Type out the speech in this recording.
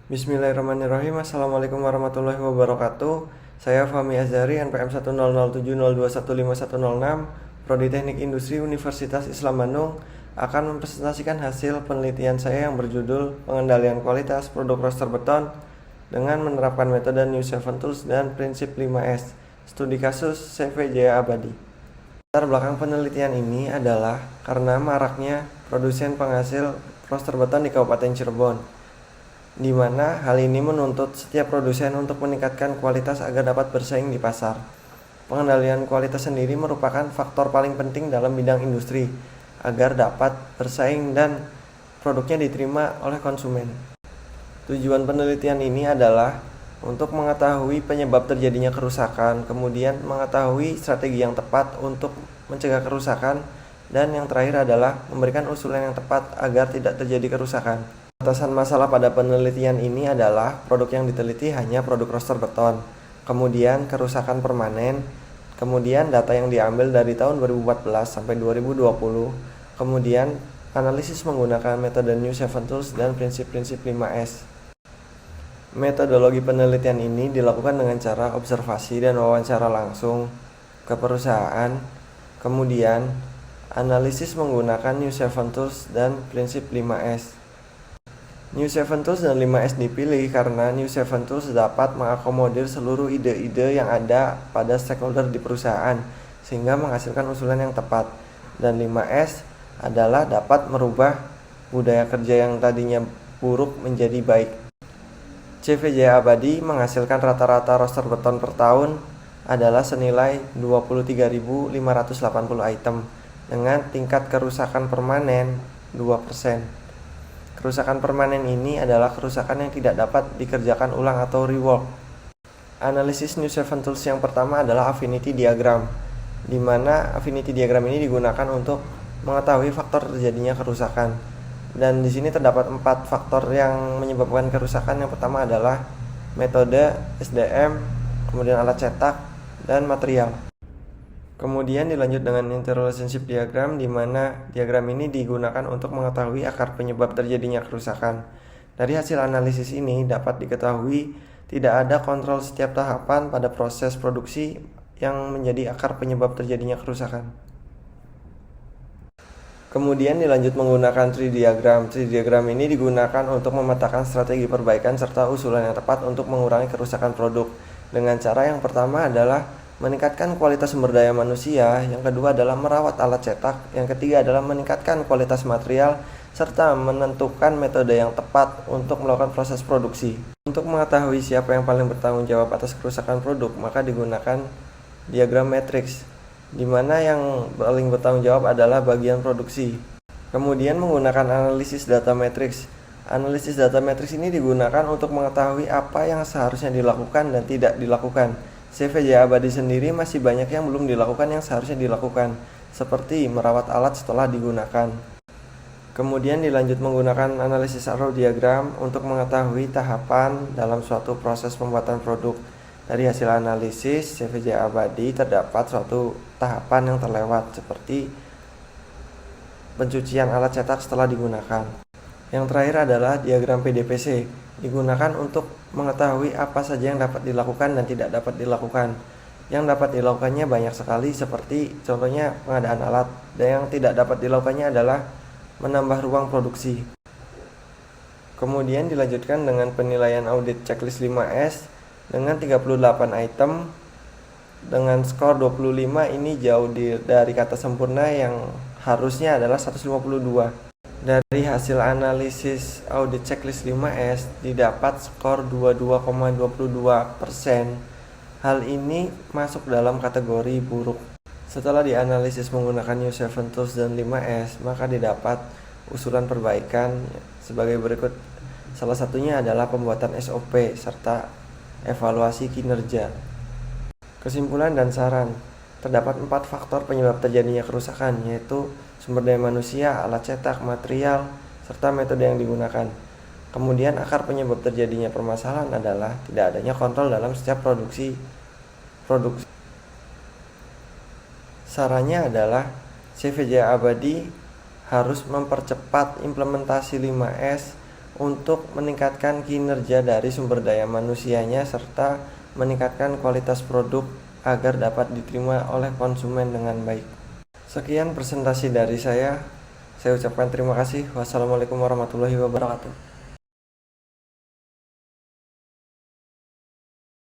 Bismillahirrahmanirrahim. Assalamualaikum warahmatullahi wabarakatuh. Saya Fahmi Azhari, NPM 10070215106, Prodi Teknik Industri Universitas Islam Bandung, akan mempresentasikan hasil penelitian saya yang berjudul Pengendalian Kualitas Produk Roster Beton dengan menerapkan metode New Seven Tools dan prinsip 5S. Studi kasus CV Jaya Abadi. Latar belakang penelitian ini adalah karena maraknya produsen penghasil roster beton di Kabupaten Cirebon, di mana hal ini menuntut setiap produsen untuk meningkatkan kualitas agar dapat bersaing di pasar. Pengendalian kualitas sendiri merupakan faktor paling penting dalam bidang industri agar dapat bersaing dan produknya diterima oleh konsumen. Tujuan penelitian ini adalah untuk mengetahui penyebab terjadinya kerusakan, kemudian mengetahui strategi yang tepat untuk mencegah kerusakan, dan yang terakhir adalah memberikan usulan yang tepat agar tidak terjadi kerusakan. Atasan masalah pada penelitian ini adalah produk yang diteliti hanya produk roster beton, kemudian kerusakan permanen, kemudian data yang diambil dari tahun 2014 sampai 2020, kemudian analisis menggunakan metode New Seven Tools dan prinsip-prinsip 5S. Metodologi penelitian ini dilakukan dengan cara observasi dan wawancara langsung ke perusahaan, kemudian analisis menggunakan New Seven Tools dan prinsip 5S. New Seven Tools dan 5S dipilih karena New Seven Tools dapat mengakomodir seluruh ide-ide yang ada pada stakeholder di perusahaan sehingga menghasilkan usulan yang tepat, dan 5S adalah dapat merubah budaya kerja yang tadinya buruk menjadi baik. CV Jaya Abadi menghasilkan rata-rata roster beton per tahun adalah senilai 23.580 item dengan tingkat kerusakan permanen 2%. Kerusakan permanen ini adalah kerusakan yang tidak dapat dikerjakan ulang atau rework. Analisis New Seven Tools yang pertama adalah affinity diagram, di mana affinity diagram ini digunakan untuk mengetahui faktor terjadinya kerusakan. Dan di sini terdapat 4 faktor yang menyebabkan kerusakan. Yang pertama adalah metode, SDM, kemudian alat cetak, dan material. Kemudian dilanjut dengan interrelationship diagram, di mana diagram ini digunakan untuk mengetahui akar penyebab terjadinya kerusakan. Dari hasil analisis ini dapat diketahui tidak ada kontrol setiap tahapan pada proses produksi yang menjadi akar penyebab terjadinya kerusakan. Kemudian dilanjut menggunakan tree diagram. Tree diagram ini digunakan untuk memetakan strategi perbaikan serta usulan yang tepat untuk mengurangi kerusakan produk. Dengan cara yang pertama adalah meningkatkan kualitas sumber daya manusia, yang kedua adalah merawat alat cetak, yang ketiga adalah meningkatkan kualitas material, serta menentukan metode yang tepat untuk melakukan proses produksi. Untuk mengetahui siapa yang paling bertanggung jawab atas kerusakan produk, maka digunakan diagram matriks, di mana yang paling bertanggung jawab adalah bagian produksi. Kemudian menggunakan analisis data matriks. Analisis data matriks ini digunakan untuk mengetahui apa yang seharusnya dilakukan dan tidak dilakukan. CV Jaya Abadi sendiri masih banyak yang belum dilakukan yang seharusnya dilakukan, seperti merawat alat setelah digunakan. Kemudian dilanjut menggunakan analisis arrow diagram untuk mengetahui tahapan dalam suatu proses pembuatan produk. Dari hasil analisis CV Jaya Abadi terdapat suatu tahapan yang terlewat, seperti pencucian alat cetak setelah digunakan. Yang terakhir adalah diagram PDPC, digunakan untuk mengetahui apa saja yang dapat dilakukan dan tidak dapat dilakukan. Yang dapat dilakukannya banyak sekali, seperti contohnya pengadaan alat, dan yang tidak dapat dilakukannya adalah menambah ruang produksi. Kemudian dilanjutkan dengan penilaian audit checklist 5S dengan 38 item dengan skor 25. Ini jauh dari kata sempurna yang harusnya adalah 152. Dari hasil analisis audit checklist 5S didapat skor 22,22%. Hal ini masuk dalam kategori buruk. Setelah dianalisis menggunakan New Seven Tools dan 5S, maka didapat usulan perbaikan sebagai berikut. Salah satunya adalah pembuatan SOP serta evaluasi kinerja. Kesimpulan dan saran. Terdapat 4 faktor penyebab terjadinya kerusakan, yaitu sumber daya manusia, alat cetak, material, serta metode yang digunakan. Kemudian akar penyebab terjadinya permasalahan adalah tidak adanya kontrol dalam setiap produksi. Sarannya adalah CV Jaya Abadi harus mempercepat implementasi 5S untuk meningkatkan kinerja dari sumber daya manusianya serta meningkatkan kualitas produk agar dapat diterima oleh konsumen dengan baik. Sekian presentasi dari saya. Saya ucapkan terima kasih. Wassalamualaikum warahmatullahi wabarakatuh.